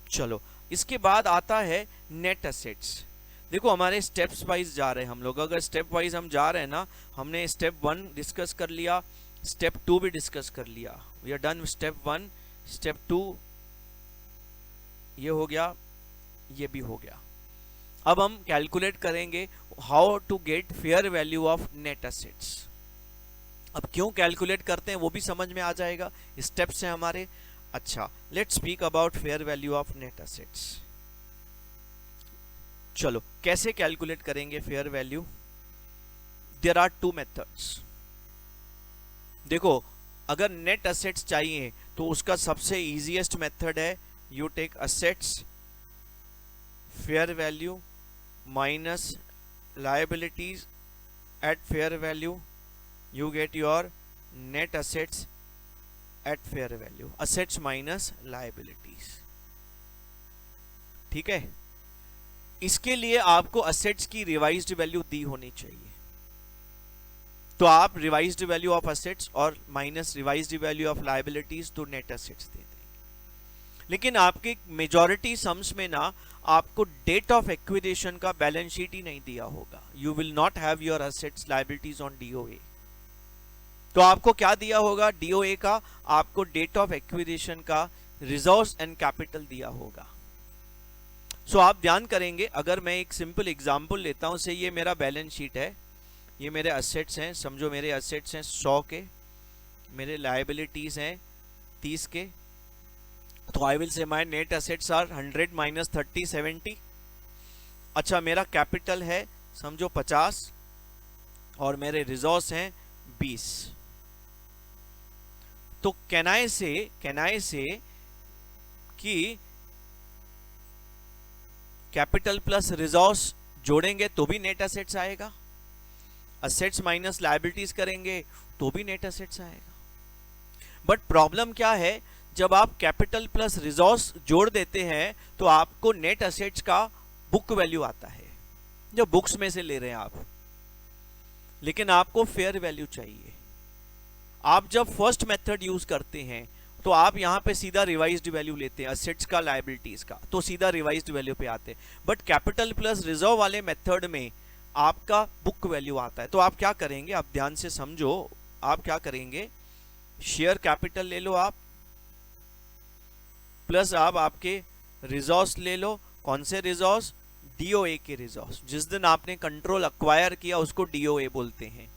चलो, इसके बाद आता है नेट एसेट्स। देखो हमारे स्टेप्स वाइज जा रहे हैं हम लोग। अगर स्टेप वाइज हम जा रहे हैं ना, हमने स्टेप 1 डिस्कस कर लिया, स्टेप 2 भी डिस्कस कर लिया, we are done step 1, step 2 ये हो गया, ये भी हो गया। अब हम कैलकुलेट करेंगे how to get fair value of net assets. अब क्यों कैलकुलेट करते हैं वो भी समझ में आ जाएगा, स्टेप्स हैं हमारे। अच्छा, let's speak about fair value of net assets. चलो, कैसे कैलकुलेट करेंगे fair value? There are 2 methods. देखो, अगर नेट एसेट्स चाहिए तो उसका सबसे इजीएस्ट मेथड है, you take assets fair value minus liabilities at fair value, you get your net assets at fair value, assets minus liabilities। ठीक है, इसके लिए आपको assets की रिवाइज्ड वैल्यू दी होनी चाहिए, तो आप रिवाइज्ड वैल्यू ऑफ assets और minus revised value of liabilities तो नेट assets दे दें। लेकिन आपके मेजॉरिटी सम्स में ना आपको डेट ऑफ एक्विजिशन का बैलेंस शीट ही नहीं दिया होगा, you will not have your assets liabilities on DOA. तो आपको क्या दिया होगा डीओए का? आपको डेट ऑफ एक्विजिशन का रिजर्व्स एंड कैपिटल दिया होगा। सो आप ध्यान करेंगे, अगर मैं एक सिंपल एग्जांपल लेता हूं, से ये मेरा बैलेंस शीट है, ये मेरे एसेट्स हैं, समझो मेरे एसेट्स हैं 100 के, मेरे लायबिलिटीज हैं 30 के, तो I will say my net assets are 100 minus 30 70। अच्छा, मेरा कैपिटल है समझो 50 और मेरे रिजर्व्स हैं 20। तो कैन आई से कि कैपिटल प्लस रिजर्व्स जोड़ेंगे तो भी नेट एसेट्स आएगा, एसेट्स माइनस लायबिलिटीज करेंगे तो भी नेट एसेट्स आएगा। बट प्रॉब्लम क्या है, जब आप कैपिटल प्लस रिजर्व्स जोड़ देते हैं तो आपको नेट एसेट्स का बुक वैल्यू आता है, जो बुक्स में से ले रहे हैं आप। लेकिन आपको फेयर वैल्यू चाहिए। आप जब फर्स्ट मेथड यूज करते हैं तो आप यहाँ पे सीधा रिवाइज्ड वैल्यू लेते हैं असेट्स का लायबिलिटीज का, तो सीधा रिवाइज्ड वैल्यू पे आते हैं। बट कैपिटल प्लस रिजर्व वाले मेथड में आपका बुक वैल्यू आता है। तो आप क्या करेंगे, आप ध्यान से समझो, आप क्या करेंगे, शेयर कैपिटल ले लो आप, प्लस आप आपके रिजर्व्स ले लो। कौन से रिजर्व्स? डीओए के रिजर्व्स। जिस दिन आपने कंट्रोल अक्वायर किया उसको डीओए बोलते हैं।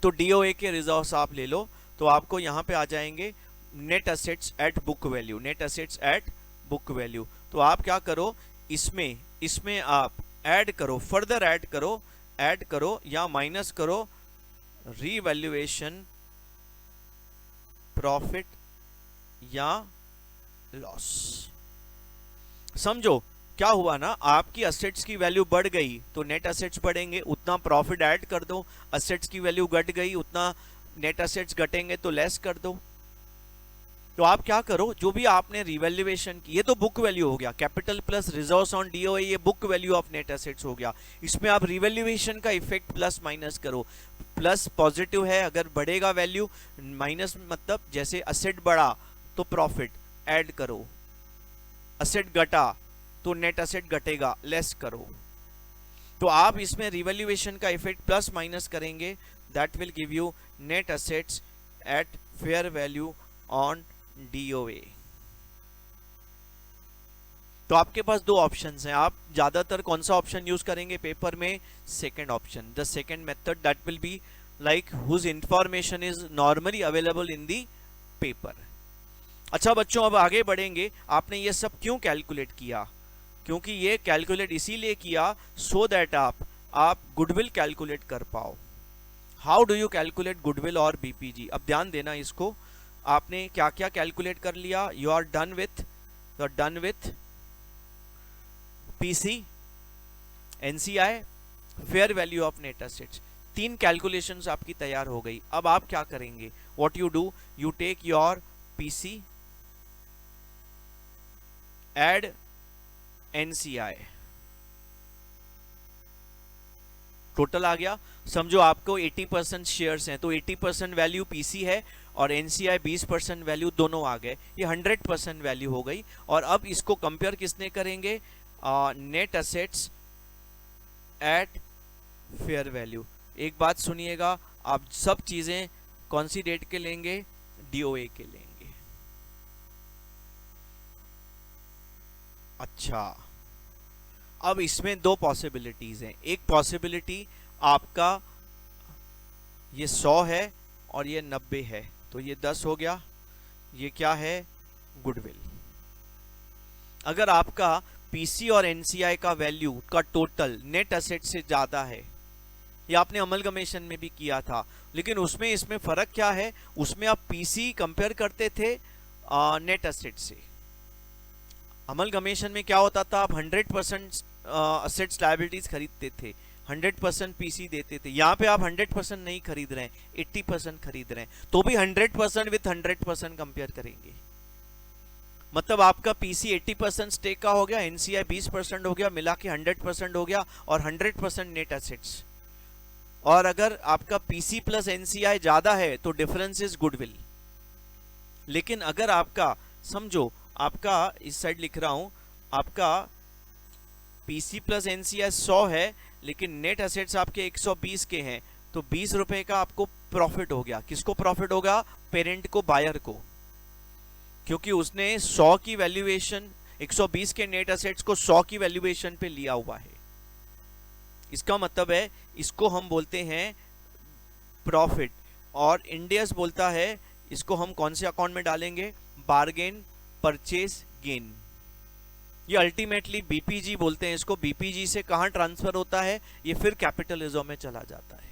तो डीओए के रिजर्व्स आप ले लो, तो आपको यहाँ पे आ जाएंगे net assets at book value, net assets at book value. तो आप क्या करो, इसमें आप ऐड करो, फर्दर ऐड करो या माइनस करो रीवैल्यूएशन प्रॉफिट या लॉस। समझो क्या हुआ ना, आपकी असेट्स की वैल्यू बढ़ गई तो नेट असेट्स बढ़ेंगे, उतना प्रॉफिट ऐड कर दो। असेट्स की वैल्यू घट गई, उतना नेट असेट्स घटेंगे तो लेस कर दो। तो आप क्या करो, जो भी आपने रिवैल्यूएशन की, ये तो बुक वैल्यू हो गया, capital plus reserves on DOA, ये book value of net assets हो गया। इसमें आप रिवैल्यूएशन का इफेक्ट प्लस माइनस करो। प्लस पॉजिटिव है अगर बढ़ेगा वैल्यू, माइनस मतलब जैसे असेट बढ़ा तो प्रॉफिट ऐड करो, असेट घटा तो नेट असेट घटेगा, लेस करो। तो आप इसमें रिवैल्यूएशन का इफेक्ट प्लस माइनस करेंगे, that will give you net assets eight fair value on DOA. तो आपके पास दो ऑप्शंस हैं, आप ज्यादातर कौन सा ऑप्शन यूज करेंगे पेपर में? Second option, the second method that will be like whose information is normally available in the paper. अच्छा बच्चों, अब आगे बढ़ेंगे। आपने ये सब क्यों कैलकुलेट किया? क्योंकि ये कैलकुलेट इसीलिए किया सो दैट आप गुडविल कैलकुलेट कर पाओ। How do you calculate goodwill और बीपीजी? अब ध्यान देना इसको, आपने क्या क्या कैलकुलेट कर लिया। You are done with PC, NCI, fair value of net assets. तीन कैलकुलेशंस आपकी तैयार हो गई। अब आप क्या करेंगे? What you do, you take your PC, add NCI, total आ गया। समझो आपको 80% शेयर्स हैं तो 80% वैल्यू पीसी है और एनसीआई 20% वैल्यू, दोनों आ गए, ये 100% वैल्यू हो गई। और अब इसको कंपेयर किसने करेंगे? Net assets eight fair value. एक बात सुनिएगा, आप सब चीजें कौन सी डेट के लेंगे? डीओए के लेंगे। अच्छा, अब इसमें दो पॉसिबिलिटीज हैं। एक पॉसिबिलिटी आपका ये 100 है और ये 90 है, तो ये 10 हो गया। ये क्या है? गुडविल। अगर आपका पीसी और एनसीआई का वैल्यू का टोटल नेट एसेट से ज्यादा है, ये आपने अमलगमेशन में भी किया था, लेकिन उसमें इसमें फर्क क्या है? उसमें आप पीसी कंपेयर करते थे नेट एसेट से। अमलगमेशन में क्या होता था? आप 100% असेट्स लायबिलिटीज खरीदते थे, 100% पीसी देते थे। यहाँ पे आप 100% नहीं खरीद रहे हैं, 80% खरीद रहे हैं, तो भी 100% विथ 100% कंपेयर करेंगे। मतलब आपका पीसी 80% स्टेक का हो गया, एनसीआई 20% हो गया, मिला के 100% हो गया और 100% नेट एसेट्स। और अगर आपका पीसी प्लस एनसीआई ज्यादा है तो डिफरेंस इज गुडविल। लेकिन अगर आपका, समझो आपका इस साइड लिख रहा हूं, आपका पीसी प्लस एनसीआई 100 है लेकिन नेट एसेट्स आपके 120 के हैं, तो 20 रुपए का आपको प्रॉफिट हो गया। किसको प्रॉफिट होगा? पेरेंट को, बायर को, क्योंकि उसने 100 की वैल्यूएशन, 120 के नेट एसेट्स को 100 की वैल्यूएशन पे लिया हुआ है। इसका मतलब है इसको हम बोलते हैं प्रॉफिट, और इंडियस बोलता है इसको हम कौन से अकाउंट में डालेंगे? Bargain purchase gain. ये अल्टीमेटली बीपीजी बोलते हैं इसको। बीपीजी से कहां ट्रांसफर होता है? ये फिर कैपिटलिज्म में चला जाता है।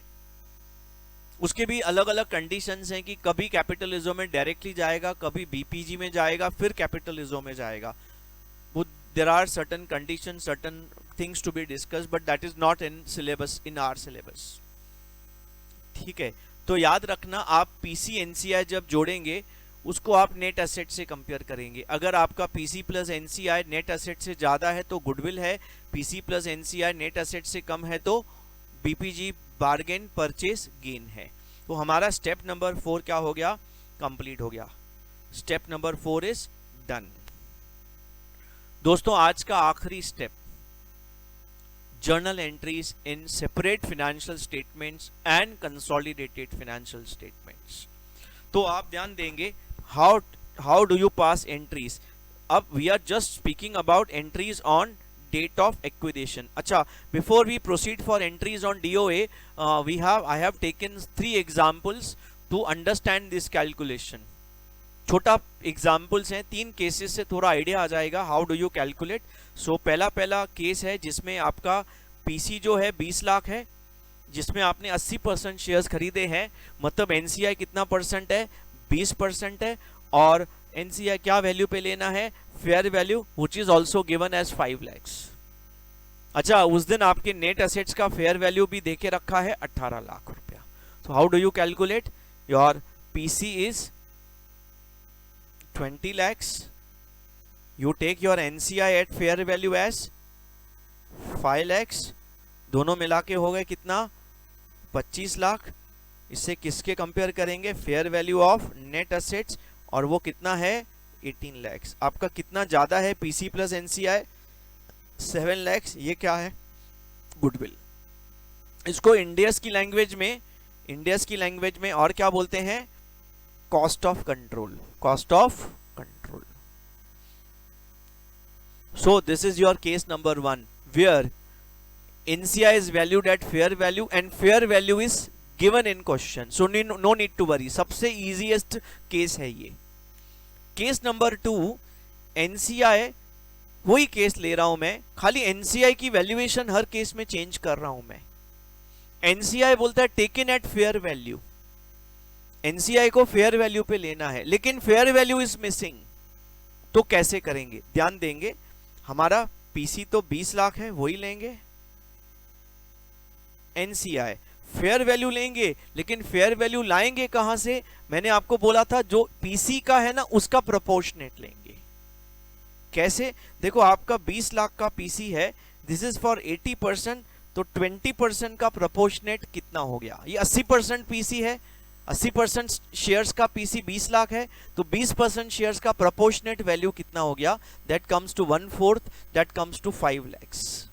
उसके भी अलग अलग कंडीशंस हैं कि कभी कैपिटलिज्म में डायरेक्टली जाएगा, कभी बीपीजी में जाएगा, फिर कैपिटलिज्म में जाएगा। वो there are certain condition, certain things to be discussed, but that is not in syllabus, in our syllabus. ठीक है, तो याद रखना, आप पीसी एनसीआई जब जोड़ेंगे उसको आप नेट एसेट से कंपेयर करेंगे। अगर आपका PC plus NCI net asset से ज्यादा है तो गुडविल है, PC plus NCI net asset से कम है तो बीपीजी बार्गेन परचेस गेन है। तो हमारा स्टेप नंबर 4 क्या हो गया, कंप्लीट हो गया। Step number 4 is done. दोस्तों आज का आखिरी step, journal entries in separate financial statements and consolidated financial statements। तो आप ध्यान देंगे how do you pass entries। अब we are just speaking about entries on date of acquisition। अच्छा, before we proceed for entries on DOA, I have taken 3 examples to understand this calculation। छोटा examples हैं, 3 cases से थोड़ा idea आ जाएगा how do you calculate. सो पहला case है जिसमें आपका पीसी जो है 20 लाख है, जिसमें आपने 80% शेयर्स खरीदे हैं, मतलब एनसीआई कितना परसेंट है, 20% है, और एनसीआई क्या वैल्यू पे लेना है, fair value, which is also given as 5 lakh. अच्छा, उस दिन आपके नेट एसेट्स का फेयर वैल्यू भी देके रखा है 18 लाख रुपया। तो how do you calculate, your PC is 20 lakhs, you take your NCI at fair value as 5 lakhs, दोनों मिला के हो गए कितना, 25 लाख। इससे किसके कंपेयर करेंगे, fair value of net assets, और वो कितना है 18 lakhs। आपका कितना ज्यादा है पीसी प्लस एनसीआई, 7 lakhs। ये क्या है, गुडविल। इसको इंडियस की लैंग्वेज में और क्या बोलते हैं, cost of control। So this is your case number 1 where NCI is valued at fair value and fair value is given in question, so no need to worry। सबसे easiest case है ये। Case number 2, NCI, वही case ले रहा हूं मैं, खाली NCI की वैल्यूएशन हर केस में चेंज कर रहा हूं मैं। NCI बोलता है taken at fair value, NCI को फेयर वैल्यू पे लेना है, लेकिन फेयर वैल्यू इज मिसिंग। तो कैसे करेंगे, ध्यान देंगे, हमारा पीसी तो 20 लाख है, वही लेंगे। एनसीआई फेयर वैल्यू लेंगे, लेकिन फेयर वैल्यू लाएंगे कहां से, मैंने आपको बोला था जो पीसी का है ना उसका प्रोपोर्शनेट लेंगे। कैसे, देखो आपका 20 लाख का पीसी है, दिस इज फॉर 80%, तो 20% का प्रोपोर्शनेट कितना हो गया, ये 80% पीसी है, 80% शेयर्स का पीसी 20 लाख है, तो 20% शेयर्स का प्रोपोर्शनेट वैल्यू कितना हो गया, that comes to 1/4, that comes to 5 lakhs।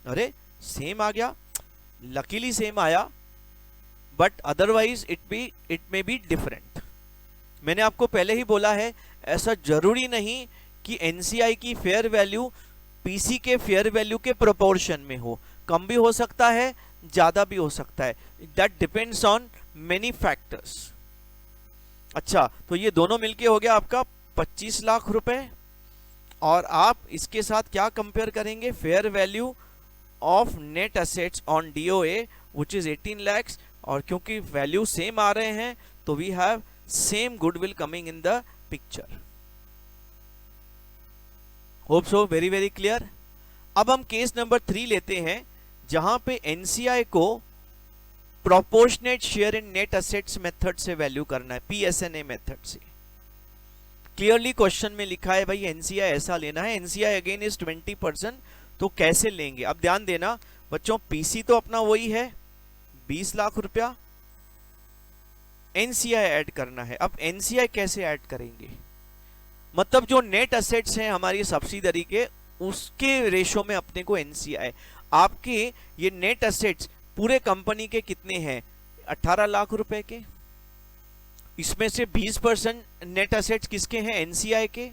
अरे सेम आ गया, लकीली सेम आया, but otherwise it may be different. मैंने आपको पहले ही बोला है, ऐसा जरूरी नहीं कि एनसीआई की फेयर वैल्यू पीसी के फेयर वैल्यू के प्रोपोर्शन में हो, कम भी हो सकता है, ज्यादा भी हो सकता है, that depends on many factors. अच्छा, तो ये दोनों मिलके हो गया आपका 25 लाख रुपए, और आप इसके साथ क्या कंपेयर करेंगे, fair value of net assets on DOA which is 18 lakhs, और क्योंकि वैल्यू सेम आ रहे हैं तो we have same goodwill coming in the picture. Hope so very very clear. अब हम केस नंबर 3 लेते हैं, जहां पे एनसीआई को proportionate share in net assets method से वैल्यू करना है, पीएसएनए मेथड से। क्लियरली क्वेश्चन में लिखा है भाई एनसीआई ऐसा लेना है, एनसीआई अगेन इज 20%, तो कैसे लेंगे। अब ध्यान देना बच्चों, पीसी तो अपना वही है 20 लाख रुपया, एनसीआई ऐड करना है। अब एनसीआई कैसे ऐड करेंगे, मतलब जो नेट एसेट्स हैं हमारी सब्सिडरी के, उसके रेशो में अपने को एनसीआई, आपके ये नेट एसेट्स पूरे कंपनी के कितने हैं, 18 लाख रुपए के, इसमें से 20% नेट एसेट्स किसके हैं, एनसीआई के।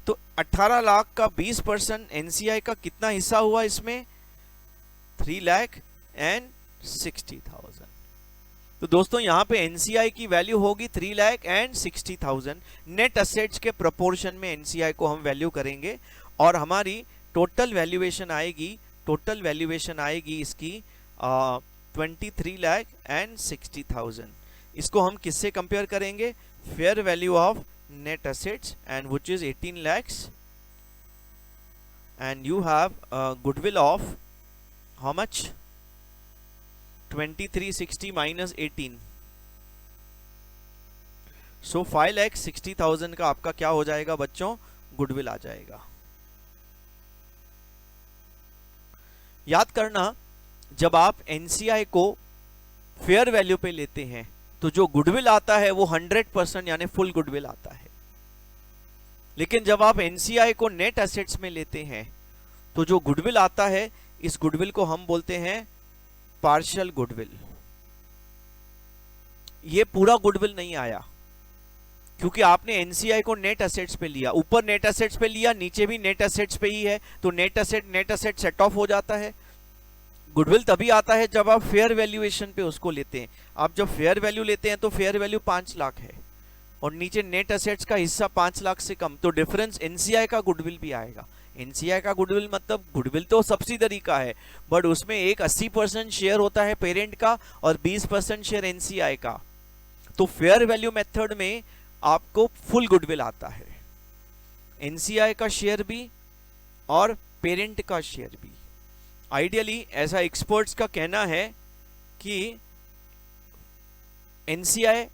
तो 18 लाख का 20% एनसीआई का कितना हिस्सा हुआ इसमें, 3,60,000। तो दोस्तों यहां पे एनसीआई की वैल्यू होगी 3,60,000, नेट एसेट्स के प्रोपोर्शन में एनसीआई को हम वैल्यू करेंगे, और हमारी टोटल वैल्यूएशन आएगी इसकी 23,60,000। इसको हम किससे कंपेयर करेंगे, fair value of net assets and which is 18 lakhs, and you have goodwill of how much, 2360 minus 18, सो 5,60,000 का आपका क्या हो जाएगा बच्चों, गुडविल आ जाएगा। याद करना जब आप एनसीआई को फेयर वैल्यू पे लेते हैं तो जो गुडविल आता है वो 100% यानी फुल गुडविल आता है। लेकिन जब आप एनसीआई को नेट एसेट्स में लेते हैं तो जो गुडविल आता है, इस गुडविल को हम बोलते हैं पार्शियल गुडविल। ये पूरा गुडविल नहीं आया क्योंकि आपने एनसीआई को नेट एसेट्स पे लिया, ऊपर नेट एसेट्स पे लिया, नीचे भी नेट एसेट्स पे ही है, तो नेट एसेट सेट ऑफ हो जाता है। गुडविल तभी आता है जब आप फेयर वैल्यूएशन पे उसको लेते हैं। आप जब फेयर वैल्यू लेते हैं तो फेयर वैल्यू 5 लाख है और नीचे नेट एसेट्स का हिस्सा 5 लाख से कम, तो डिफरेंस एनसीआई का गुडविल भी आएगा। एनसीआई का गुडविल मतलब गुडविल तो सब्सिडरी का है, बट उसमें एक 80% शेयर होता है पेरेंट का और 20% शेयर एनसीआई का। तो फेयर वैल्यू मेथड में आपको फुल गुडविल आता है, एनसीआई का शेयर भी और पेरेंट का शेयर भी। आइडियली ऐसा एक्सपर्ट्स का कहना है कि एनसीआई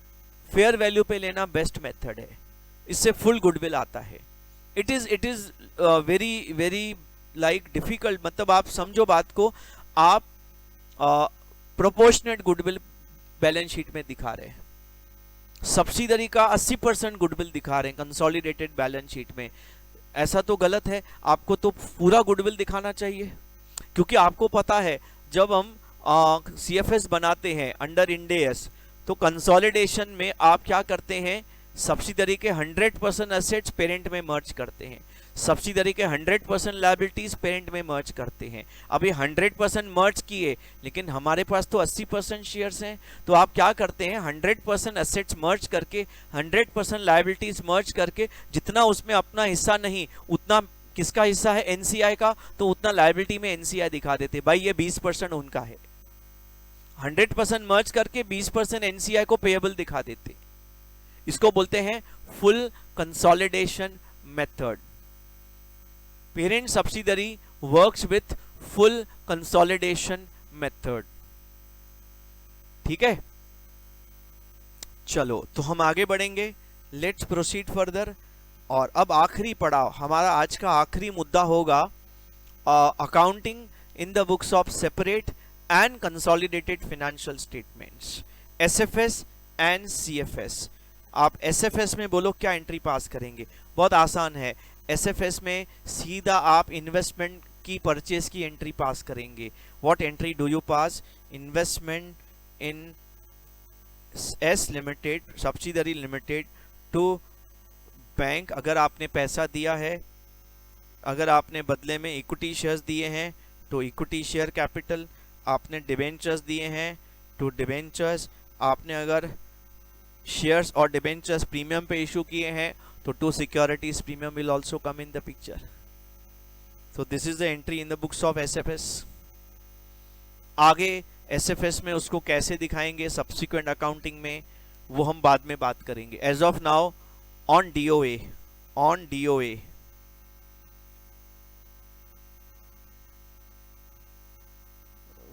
फेयर वैल्यू पे लेना बेस्ट मेथड है, इससे फुल गुडविल आता है। It is very very like difficult, मतलब आप समझो बात को, आप प्रोपोर्शनेट गुडविल बैलेंस शीट में दिखा रहे हैं, सब्सिडरी का 80% गुडविल दिखा रहे हैं कंसोलिडेटेड बैलेंस शीट में। ऐसा तो गलत है, आपको तो पूरा गुडविल दिखाना चाहिए, क्योंकि आपको पता है जब हम सीएफएस बनाते हैं अंडर इंड एस तो कंसोलिडेशन में आप क्या करते हैं, सब्सिडरी के 100% एसेट्स पेरेंट में मर्ज करते हैं, सब्सिडरी के 100% लायबिलिटीज पेरेंट में मर्ज करते हैं। अब ये 100% मर्ज किए, लेकिन हमारे पास तो 80% शेयर्स हैं, तो आप क्या करते हैं 100% एसेट्स मर्ज करके 100% लायबिलिटीज मर्ज करके, जितना उसमें अपना हिस्सा नहीं उतना किसका हिस्सा है एनसीआई का, तो उतना लायबिलिटी में एनसीआई दिखा देते, भाई ये 20% उनका है। 100% मर्ज करके 20% एनसीआई को पेएबल दिखा देते। इसको बोलते हैं full consolidation method. Parent subsidiary works with full consolidation method. ठीक है, चलो तो हम आगे बढ़ेंगे, लेट्स प्रोसीड फर्दर। और अब आखिरी पड़ाव, हमारा आज का आखिरी मुद्दा होगा accounting in the books of separate and consolidated financial statements, SFS and CFS. आप एसएफएस में बोलो क्या एंट्री पास करेंगे, बहुत आसान है। एसएफएस में सीधा आप इन्वेस्टमेंट की परचेज की एंट्री पास करेंगे। What entry do you pass? Investment in S limited subsidiary limited to bank. अगर आपने पैसा दिया है, अगर आपने बदले में इक्विटी शेयर्स दिए हैं तो इक्विटी शेयर कैपिटल, आपने डिबेंचर्स दिए हैं तो डिबेंचर्स, आपने अगर शेयर्स और डिबेंचर्स प्रीमियम पे इशू किए हैं तो to securities premium will also come in the picture. So this is the entry in the books of SFS. आगे एसएफएस में उसको कैसे दिखाएंगे सब्सिक्वेंट अकाउंटिंग में, वो हम बाद में बात करेंगे। As of now on DOA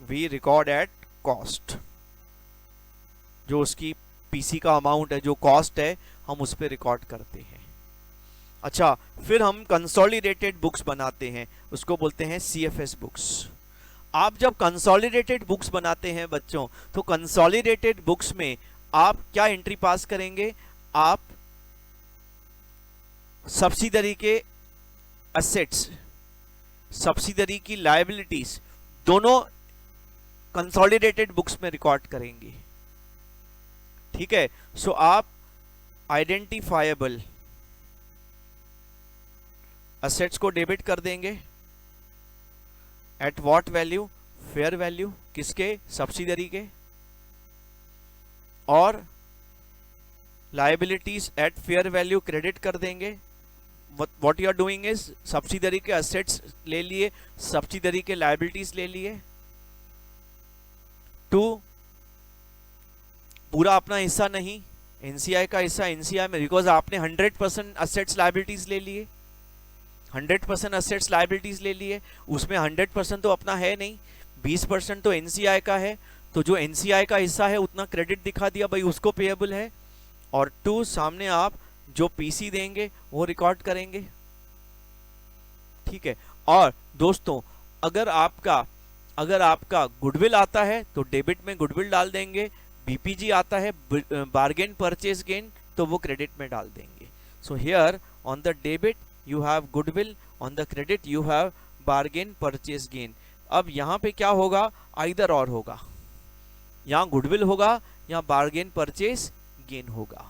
we record at cost, जो उसकी पीसी का अमाउंट है, जो कॉस्ट है, हम उस पर रिकॉर्ड करते हैं। अच्छा, फिर हम कंसोलिडेटेड बुक्स बनाते हैं, उसको बोलते हैं सीएफएस बुक्स। आप जब कंसोलिडेटेड बुक्स बनाते हैं बच्चों, तो कंसोलिडेटेड बुक्स में आप क्या एंट्री पास करेंगे, आप सब्सिडरी के एसेट्स, सब्सिडरी की लायबिलिटीज दोनों कंसोलिडेटेड बुक्स में रिकॉर्ड करेंगे। ठीक है, सो आप आइडेंटिफाएबल एसेट्स को डेबिट कर देंगे at what value, fair value, किसके, सब्सिडरी के, और liabilities at fair value credit कर देंगे। What you are doing is subsidiary के एसेट्स ले लिए, सब्सिडरी के लायबिलिटीज ले लिए, टू पूरा अपना हिस्सा नहीं, एनसीआई का हिस्सा एनसीआई में, बिकॉज आपने 100% एसेट्स लायबिलिटीज ले लिए, 100% एसेट्स लायबिलिटीज ले लिए, उसमें 100% तो अपना है नहीं, 20% तो एनसीआई का है, तो जो एनसीआई का हिस्सा है उतना क्रेडिट दिखा दिया, भाई उसको पेएबल है। और टू, सामने आप जो पीसी देंगे वो रिकॉर्ड करेंगे। ठीक है, और दोस्तों अगर आपका अगर आपका गुडविल आता है तो डेबिट में गुडविल डाल देंगे, बीपीजी आता है बार्गेन परचेज गेन तो वो क्रेडिट में डाल देंगे। So here on the debit you have goodwill, on the credit you have bargain purchase gain. अब यहाँ पे क्या होगा, आइदर और होगा, यहाँ गुडविल होगा या बार्गेन परचेज गेन होगा।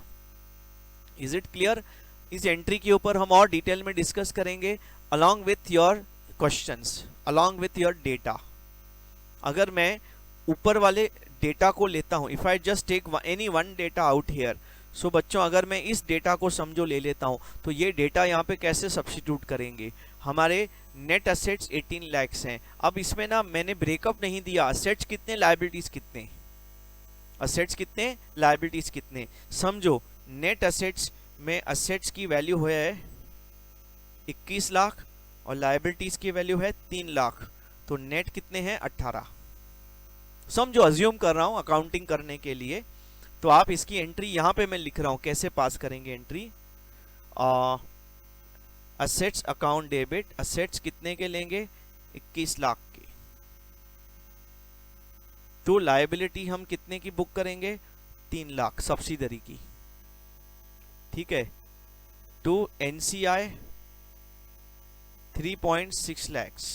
Is it clear? इस एंट्री के ऊपर हम और डिटेल में डिस्कस करेंगे along with your questions, along with your data. अगर मैं ऊपर वाले डेटा को लेता हूं, if I just take any one data out here, so बच्चों अगर मैं इस डेटा को समझो ले लेता हूं तो ये डेटा यहाँ पे कैसे सब्स्टिट्यूट करेंगे। हमारे नेट असेट्स 18 lakhs हैं। अब इसमें ना मैंने ब्रेकअप नहीं दिया, असेट्स कितने लायबिलिटीज कितने, असेट्स कितने लायबिलिटीज कितने। समझो नेट असेट्स में असेट्स की वैल्यू है 21 लाख और लायबिलिटीज की वैल्यू है 3 लाख, तो नेट कितने हैं 18। समझो अज्यूम कर रहा हूं अकाउंटिंग करने के लिए, तो आप इसकी एंट्री यहां पे मैं लिख रहा हूं, कैसे पास करेंगे entry. Assets account debit, assets कितने के लेंगे 21 लाख के, तो लायबिलिटी हम कितने की बुक करेंगे 3 लाख सब्सिडरी की, ठीक है। टू एनसीआई 3.6 lakhs,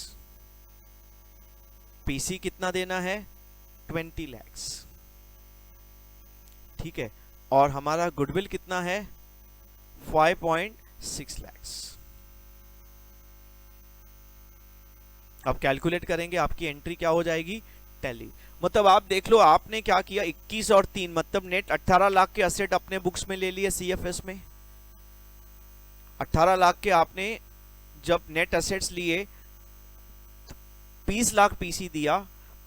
पीसी कितना देना है 20 lakhs, ठीक है। और हमारा गुडविल कितना है 5.6 lakhs। अब कैलकुलेट करेंगे, आपकी एंट्री क्या हो जाएगी टैली। मतलब आप देख लो आपने क्या किया, 21 और 3 मतलब नेट 18 लाख के असेट अपने बुक्स में ले लिए सीएफएस में। 18 लाख के आपने जब नेट असेट्स लिए 20 लाख पीसी दिया,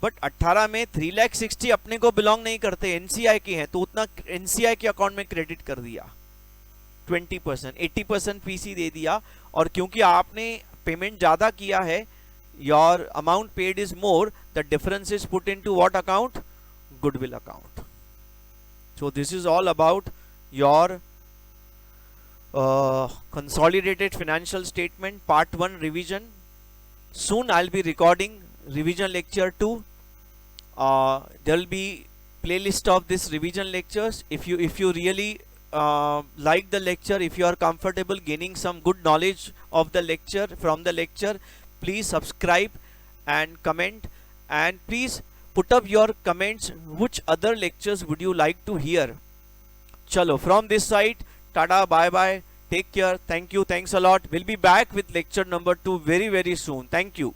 बट 18 में 3,60,000 अपने को बिलोंग नहीं करते, एनसीआई के हैं, तो उतना एनसीआई के अकाउंट में क्रेडिट कर दिया 20%, 80% पीसी दे दिया। और क्योंकि आपने पेमेंट ज्यादा किया है, your amount paid is more, the difference is put into what account, goodwill account. So this is all about your consolidated financial statement part 1 revision. Soon I'll be recording revision lecture 2. There will be playlist of this revision lectures. If you really like the lecture, if you are comfortable gaining some good knowledge of the lecture from the lecture, please subscribe and comment, and please put up your comments which other lectures would you like to hear. Chalo, from this side, tada, bye bye, take care, thank you, thanks a lot. We'll be back with lecture number 2 very soon. Thank you.